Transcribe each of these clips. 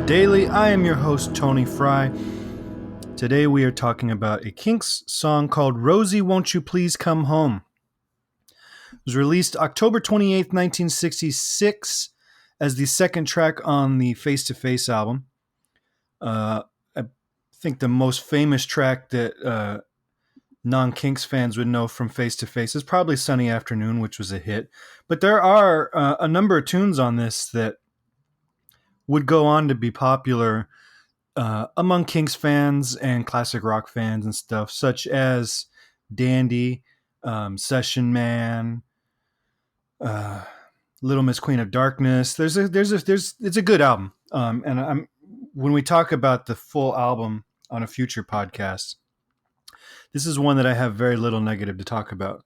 Daily. I am your host, Tony Fry. Today we are talking about a Kinks song called Rosy, Won't You Please Come Home. It was released October 28th, 1966 as the second track on the Face to Face album. I think the most famous track that non-Kinks fans would know from Face to Face is probably Sunny Afternoon, which was a hit. But there are a number of tunes on this that would go on to be popular among Kinks fans and classic rock fans and stuff, such as Dandy, Session Man, Little Miss Queen of Darkness. It's a good album. When we talk about the full album on a future podcast, this is one that I have very little negative to talk about.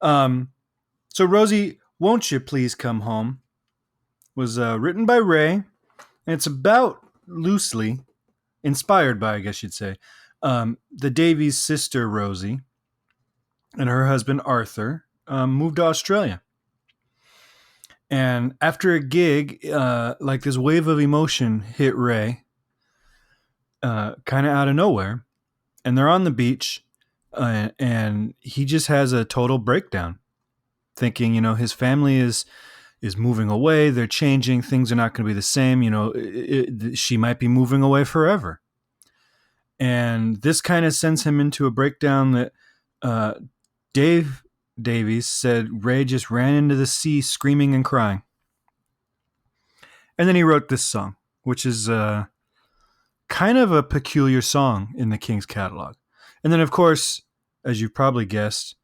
So Rosy, Won't You Please Come Home was written by Ray, and it's about loosely inspired by, I guess you'd say, the Davies' sister, Rosy, and her husband, Arthur, moved to Australia. And after a gig, like this wave of emotion hit Ray, kind of out of nowhere, and they're on the beach, and he just has a total breakdown, thinking, his family is moving away, they're changing, things are not going to be the same, she might be moving away forever. And this kind of sends him into a breakdown that Dave Davies said Ray just ran into the sea screaming and crying. And then he wrote this song, which is kind of a peculiar song in the Kinks catalog. And then, of course, as you've probably guessed,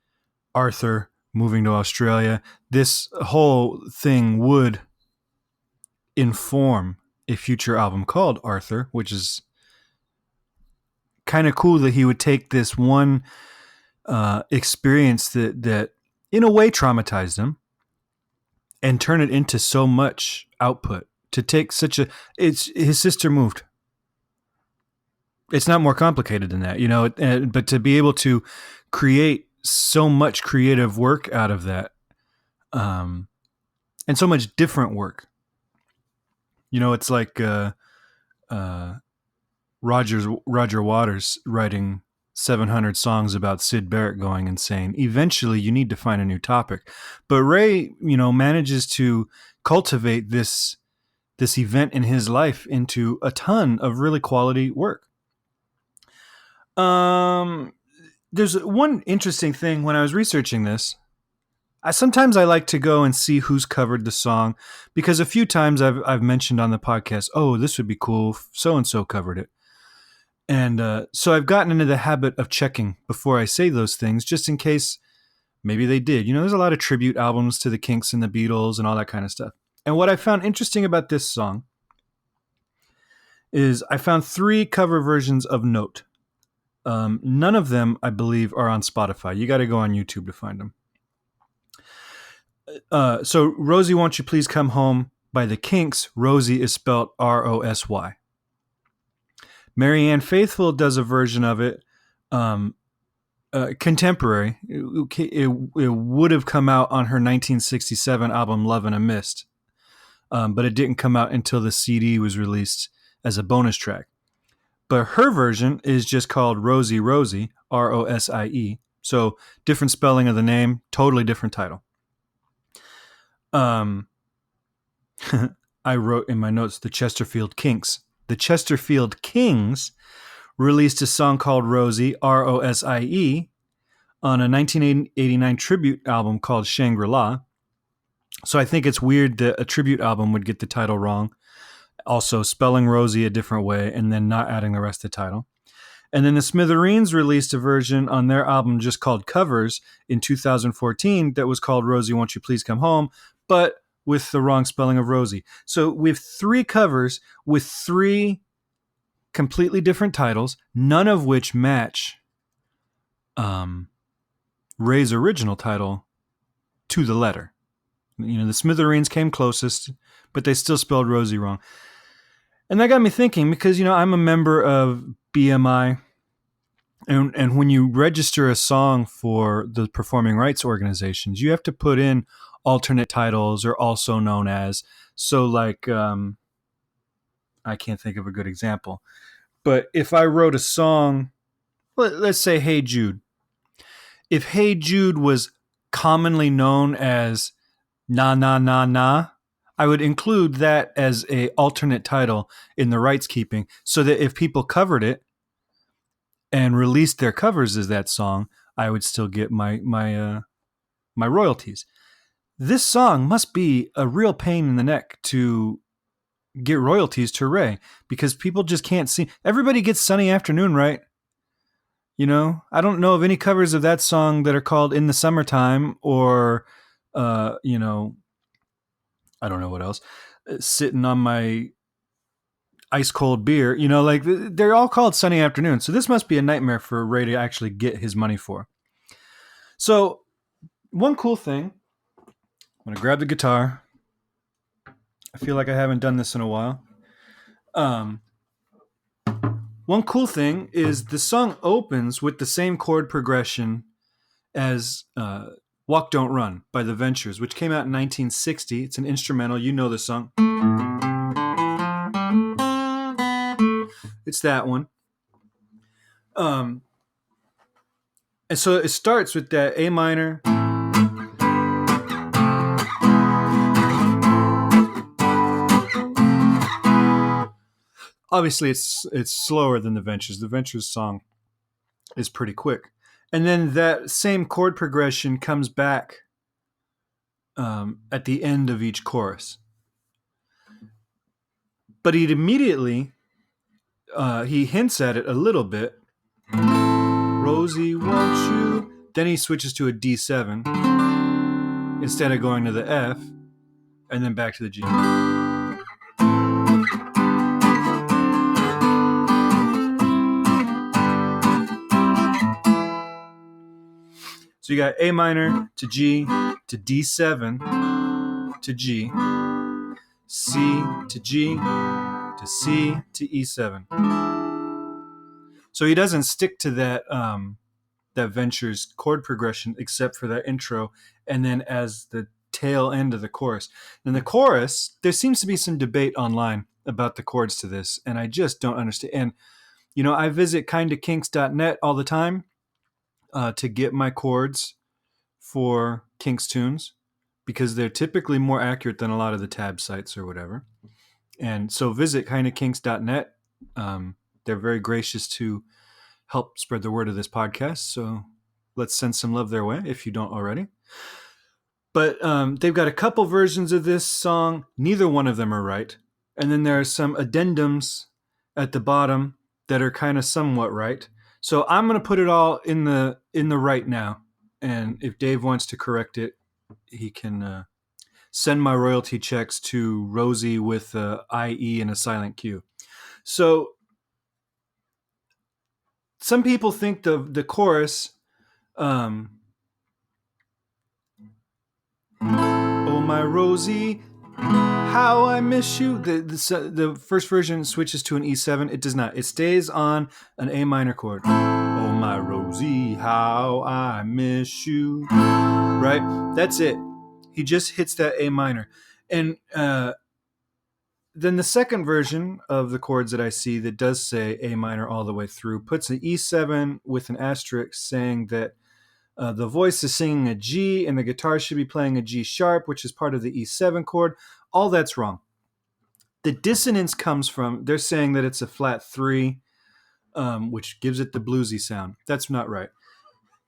Arthur moving to Australia. This whole thing would inform a future album called Arthur, which is kind of cool that he would take this one experience that in a way traumatized him and turn it into so much output. To take his sister moved. It's not more complicated than that, but to be able to create so much creative work out of that, and so much different work. It's like Roger Waters writing 700 songs about Syd Barrett going insane. Eventually, you need to find a new topic. But Ray, manages to cultivate this event in his life into a ton of really quality work. There's one interesting thing when I was researching this. Sometimes I like to go and see who's covered the song, because a few times I've mentioned on the podcast, oh, this would be cool, so-and-so covered it. And so I've gotten into the habit of checking before I say those things, just in case maybe they did. There's a lot of tribute albums to the Kinks and the Beatles and all that kind of stuff. And what I found interesting about this song is I found 3 cover versions of note. None of them, I believe, are on Spotify. You got to go on YouTube to find them. So Rosy, Won't You Please Come Home by the Kinks. Rosy is spelled Rosy. Marianne Faithfull does a version of it, contemporary. It would have come out on her 1967 album Love in a Mist, but it didn't come out until the CD was released as a bonus track. But her version is just called Rosy, Rosie. So different spelling of the name, totally different title. I wrote in my notes the Chesterfield Kinks. The Chesterfield Kings released a song called Rosy, Rosie, on a 1989 tribute album called Shangri-La. So I think it's weird that a tribute album would get the title wrong. Also spelling Rosy a different way and then not adding the rest of the title. And then the Smithereens released a version on their album just called Covers in 2014 that was called Rosy, Won't You Please Come Home, but with the wrong spelling of Rosy. So we have 3 covers with 3 completely different titles, none of which match Ray's original title to the letter. The Smithereens came closest, but they still spelled Rosy wrong. And that got me thinking, because, I'm a member of BMI, and when you register a song for the performing rights organizations, you have to put in alternate titles or also known as. So like I can't think of a good example. But if I wrote a song, let's say Hey Jude. If Hey Jude was commonly known as Na Na Na Na, I would include that as a alternate title in the rights keeping, so that if people covered it and released their covers as that song, I would still get my royalties. This song must be a real pain in the neck to get royalties to Ray, because people just can't see. Everybody gets Sunny Afternoon right. You know, I don't know of any covers of that song that are called In the Summertime or, you know, I don't know what else. Sitting on my ice cold beer, you know, like they're all called Sunny Afternoon. So this must be a nightmare for Ray to actually get his money for. So one cool thing, I'm going to grab the guitar. I feel like I haven't done this in a while. One cool thing is the song opens with the same chord progression as Walk Don't Run by The Ventures, which came out in 1960. It's an instrumental. You know the song. It's that one. And so it starts with that A minor. Obviously, it's slower than The Ventures. The Ventures song is pretty quick. And then that same chord progression comes back at the end of each chorus. But he immediately, he hints at it a little bit. Rosy, won't you? Then he switches to a D7 instead of going to the F and then back to the G. So you got A minor to G to D7 to G, C to G to C to E7. So he doesn't stick to that that Ventures chord progression except for that intro, and then as the tail end of the chorus. In the chorus, there seems to be some debate online about the chords to this, and I just don't understand. And you know, I visit kindakinks.net all the time to get my chords for Kinks tunes, because they're typically more accurate than a lot of the tab sites or whatever. And so visit kindakinks.net. They're very gracious to help spread the word of this podcast. So let's send some love their way if you don't already. But they've got a couple versions of this song. Neither one of them are right. And then there are some addendums at the bottom that are kind of somewhat right. So I'm going to put it all in the right now. And if Dave wants to correct it, he can send my royalty checks to Rosy with IE and a silent Q. So some people think the chorus, oh my Rosy, how I miss you. The first version switches to an E7. It does not. It stays on an A minor chord. Oh my Rosy, how I miss you. Right? That's it. He just hits that A minor. And then the second version of the chords that I see that does say A minor all the way through puts an E7 with an asterisk saying that the voice is singing a G and the guitar should be playing a G sharp, which is part of the E7 chord. All that's wrong. The dissonance comes from, they're saying that it's a flat 3, which gives it the bluesy sound. That's not right.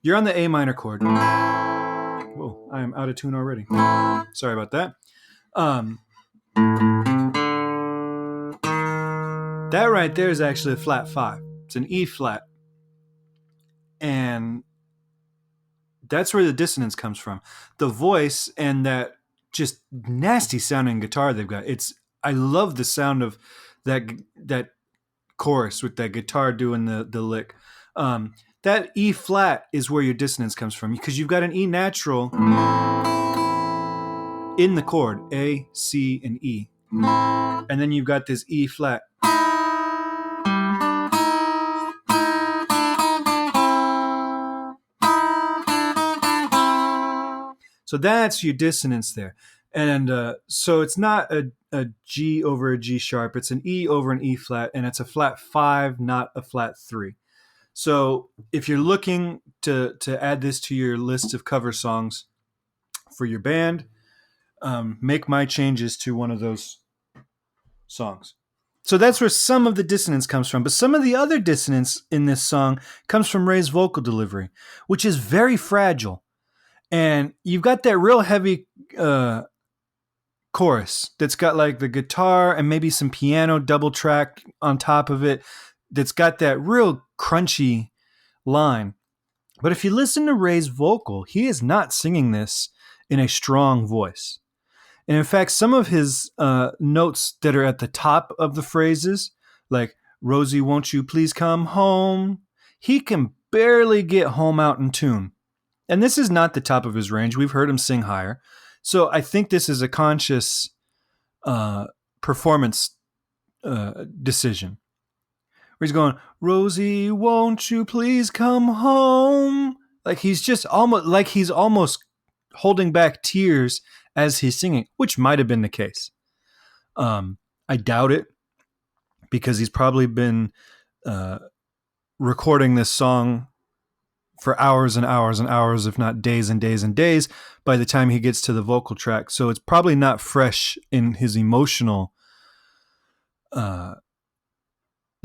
You're on the A minor chord. Whoa, I am out of tune already. Sorry about that. That right there is actually a flat 5. It's an E flat. And that's where the dissonance comes from. The voice and that just nasty sounding guitar they've got. I love the sound of that chorus with that guitar doing the lick. That E flat is where your dissonance comes from, because you've got an E natural in the chord, A, C, and E. And then you've got this E flat. So that's your dissonance there. And so it's not a G over a G sharp, it's an E over an E flat, and it's a flat 5, not a flat 3. So if you're looking to add this to your list of cover songs for your band, make my changes to one of those songs. So that's where some of the dissonance comes from. But some of the other dissonance in this song comes from Ray's vocal delivery, which is very fragile. And you've got that real heavy chorus that's got like the guitar and maybe some piano double track on top of it that's got that real crunchy line. But if you listen to Ray's vocal, he is not singing this in a strong voice. And in fact, some of his notes that are at the top of the phrases, like, Rosy, won't you please come home? He can barely get home out in tune. And this is not the top of his range. We've heard him sing higher. So I think this is a conscious performance decision. Where he's going, Rosy, won't you please come home? Like he's almost holding back tears as he's singing, which might have been the case. I doubt it, because he's probably been recording this song for hours and hours and hours, if not days and days and days, by the time he gets to the vocal track. So it's probably not fresh in his emotional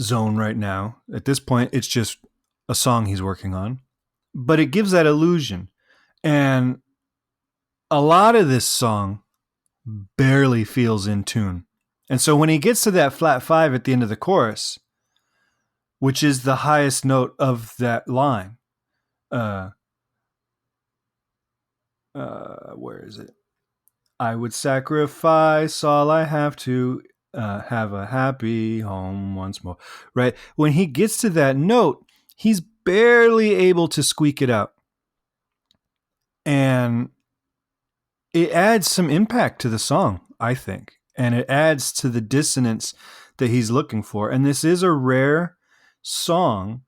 zone right now. At this point, it's just a song he's working on. But it gives that illusion. And a lot of this song barely feels in tune. And so when he gets to that flat 5 at the end of the chorus, which is the highest note of that line, where is it? I would sacrifice all I have to have a happy home once more. Right? When he gets to that note, he's barely able to squeak it out. And it adds some impact to the song, I think. And it adds to the dissonance that he's looking for. And this is a rare song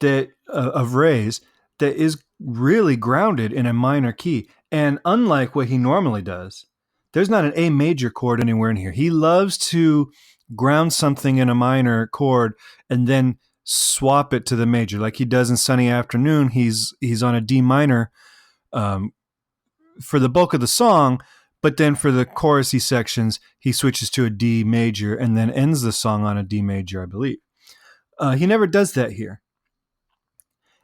that of Ray's that is really grounded in a minor key. And unlike what he normally does, there's not an A major chord anywhere in here. He loves to ground something in a minor chord and then swap it to the major, like he does in Sunny Afternoon. He's on a D minor for the bulk of the song, but then for the chorusy sections, he switches to a D major and then ends the song on a D major, I believe. He never does that here.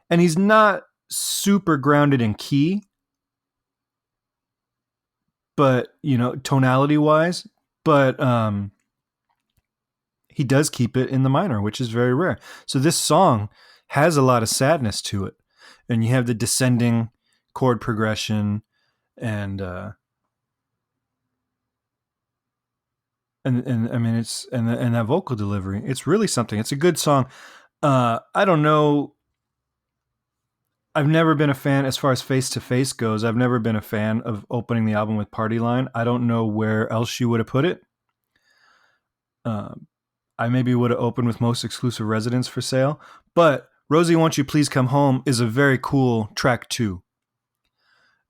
And he's not super grounded in key, but, tonality wise, but he does keep it in the minor, which is very rare. So this song has a lot of sadness to it. And you have the descending chord progression and I mean, it's and that vocal delivery. It's really something. It's a good song. I don't know. I've never been a fan, as far as Face to Face goes. I've never been a fan of opening the album with Party Line. I don't know where else you would have put it. I maybe would have opened with Most Exclusive Residence for Sale, but Rosy, Won't You Please Come Home is a very cool track too.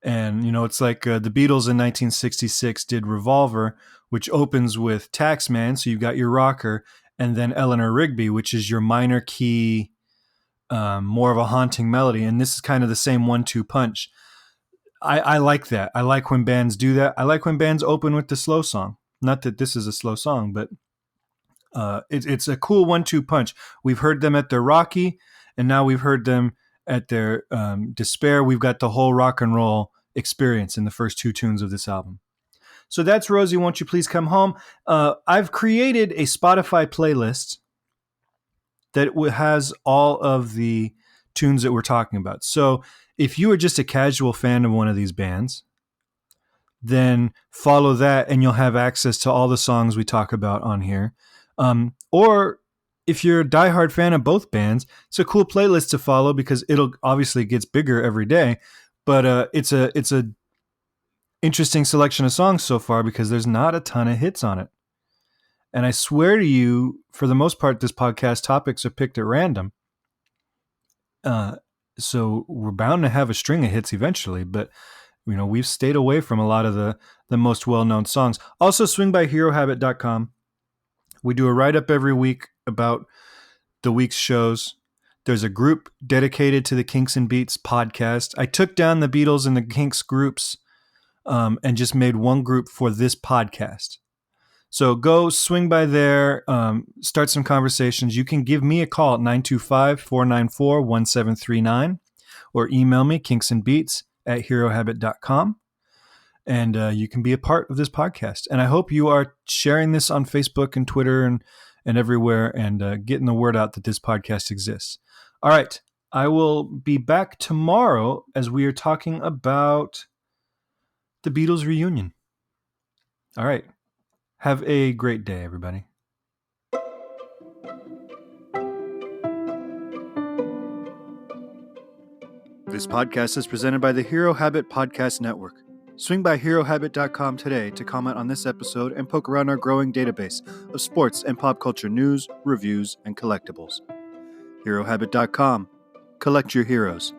And, it's like the Beatles in 1966 did Revolver, which opens with Taxman, so you've got your rocker, and then Eleanor Rigby, which is your minor key, more of a haunting melody. And this is kind of the same 1-2 punch. I like that. I like when bands do that. I like when bands open with the slow song. Not that this is a slow song, but it's a cool 1-2 punch. We've heard them at their Rocky, and now we've heard them at their Despair. We've got the whole rock and roll experience in the first 2 tunes of this album. So that's Rosy, Won't You Please Come Home. I've created a Spotify playlist that has all of the tunes that we're talking about. So if you are just a casual fan of one of these bands, then follow that and you'll have access to all the songs we talk about on here. Or if you're a diehard fan of both bands, it's a cool playlist to follow because it'll obviously gets bigger every day. But it's a interesting selection of songs so far because there's not a ton of hits on it. And I swear to you, for the most part, this podcast topics are picked at random. So we're bound to have a string of hits eventually, but we've stayed away from a lot of the most well-known songs. Also, swing by herohabit.com. We do a write-up every week about the week's shows. There's a group dedicated to the Kinks and Beats podcast. I took down the Beatles and the Kinks groups and just made one group for this podcast. So go swing by there, start some conversations. You can give me a call at 925-494-1739 or email me kinksandbeats@herohabit.com. And you can be a part of this podcast. And I hope you are sharing this on Facebook and Twitter and everywhere and getting the word out that this podcast exists. All right. I will be back tomorrow as we are talking about the Beatles reunion. All right. Have a great day, everybody. This podcast is presented by the Hero Habit Podcast Network. Swing by herohabit.com today to comment on this episode and poke around our growing database of sports and pop culture news, reviews, and collectibles. Herohabit.com. Collect your heroes.